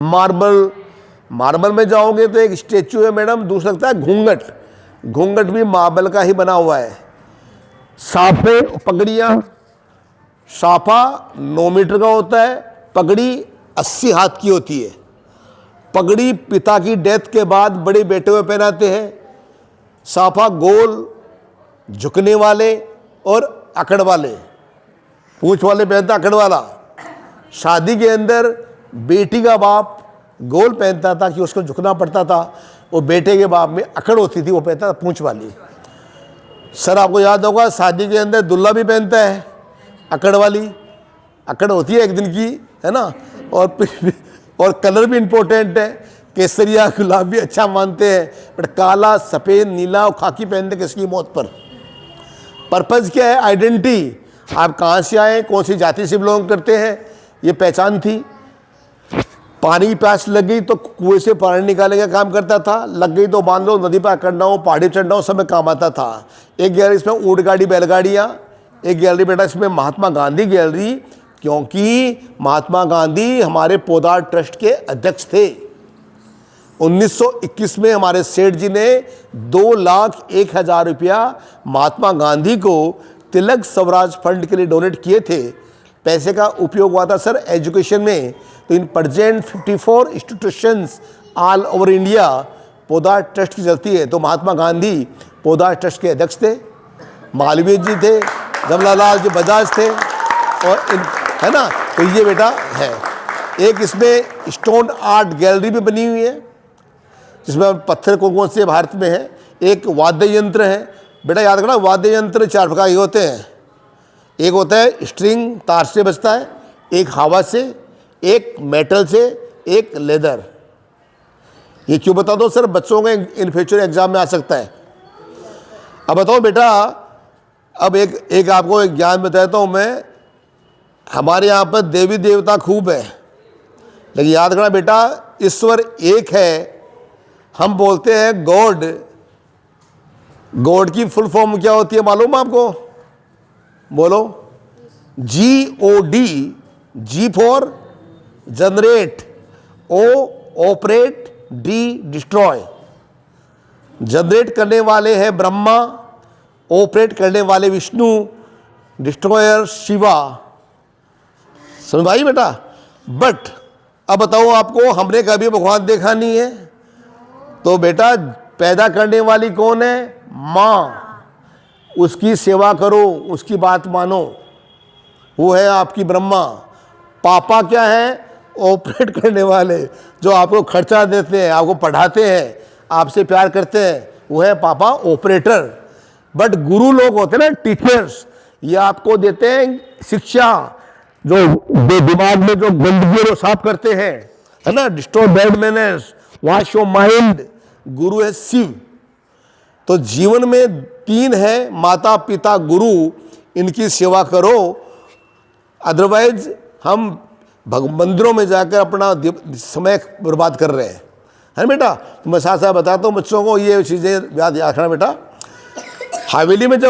Marble, marble में जाओगे तो एक स्टेचू है मैडम, दूसरा लगता है घूंघट, घूंघट भी मार्बल का ही बना हुआ है। साफे, पगड़ियाँ, साफा 9 मीटर का होता है, पगड़ी 80 हाथ की होती है। पगड़ी पिता की डेथ के बाद बड़े बेटे को पहनाते हैं। साफा गोल, झुकने वाले और अकड़ वाले, पूंछ वाले पहनता, अकड़ वाला। शादी के अंदर बेटी का बाप गोल पहनता था कि उसको झुकना पड़ता था, और बेटे के बाप में अकड़ होती थी, वो पहनता था पूंछ वाली। सर आपको याद होगा शादी के अंदर दुल्हा भी पहनता है अकड़ वाली, अकड़ होती है एक दिन की, है ना। और कलर भी इम्पोर्टेंट है, केसरिया गुलाबी अच्छा मानते हैं, बट काला, सफ़ेद, नीला और खाकी पहनते किसकी मौत पर। पर्पज़ क्या है? आइडेंटिटी, आप कहाँ से आए, कौन सी जाति से बिलोंग करते हैं, ये पहचान थी। पानी की प्यास लग गई तो कुएं से पानी निकालने का काम करता था, लग गई तो बांध लो, नदी पर करना हो, पहाड़ी चढ़ना हो, सब में काम आता था। एक गैलरी इसमें ऊँट गाड़ी बैलगाड़ियाँ, एक गैलरी बेटा इसमें महात्मा गांधी गैलरी, क्योंकि महात्मा गांधी हमारे पोदार ट्रस्ट के अध्यक्ष थे। 1921 में हमारे सेठ जी ने 2,01,000 रुपया महात्मा गांधी को तिलक स्वराज फंड के लिए डोनेट किए थे। पैसे का उपयोग हुआ था सर एजुकेशन में। तो इन present 54 institutions all over India Podar trust की चलती है। तो महात्मा गांधी पोदार ट्रस्ट के अध्यक्ष थे, मालवीय जी थे, जवाहरलाल जी बजाज थे, और है ना। तो ये बेटा है। एक इसमें स्टोन आर्ट गैलरी भी बनी हुई है, जिसमें पत्थर कौन से भारत में है। एक वाद्य यंत्र है बेटा, याद रखना वाद्य यंत्र 4 प्रकार के होते हैं। एक होता है स्ट्रिंग, तार से बजता है, एक हवा से, एक मेटल से, एक लेदर। ये क्यों बता दो सर, बच्चों के इन फ्यूचर एग्जाम में आ सकता है। अब बताओ बेटा, अब एक आपको एक ज्ञान बताता हूँ मैं। हमारे यहाँ पर देवी देवता खूब है, लेकिन याद रखना बेटा ईश्वर एक है। हम बोलते हैं गॉड, गॉड की फुल फॉर्म क्या होती है मालूम आपको? बोलो। GOD, G for generate, O operate, D destroy. Generate करने वाले हैं ब्रह्मा, ऑपरेट करने वाले विष्णु, डिस्ट्रॉयर शिवा। समझ भाई बेटा। बट अब बताओ आपको, हमने कभी भगवान देखा नहीं है, तो बेटा पैदा करने वाली कौन है? माँ। उसकी सेवा करो, उसकी बात मानो, वो है आपकी ब्रह्मा। पापा क्या है? ऑपरेट करने वाले, जो आपको खर्चा देते हैं, आपको पढ़ाते हैं, आपसे प्यार करते हैं, वो है पापा ऑपरेटर। बट गुरु लोग होते हैं ना, टीचर्स, ये आपको देते हैं शिक्षा, जो दिमाग में जो गंदगी वो साफ करते हैं, है ना। Destroy bad manners, wash your mind. गुरु है शिव। तो जीवन में 3 है, माता पिता गुरु, इनकी सेवा करो। अदरवाइज हम मंदिरों में जाकर अपना समय बर्बाद कर रहे हैं, है ना बेटा। तो मैं साथ साथ बताता हूँ बच्चों को ये चीज़ें याद रखना बेटा। हवेली में जब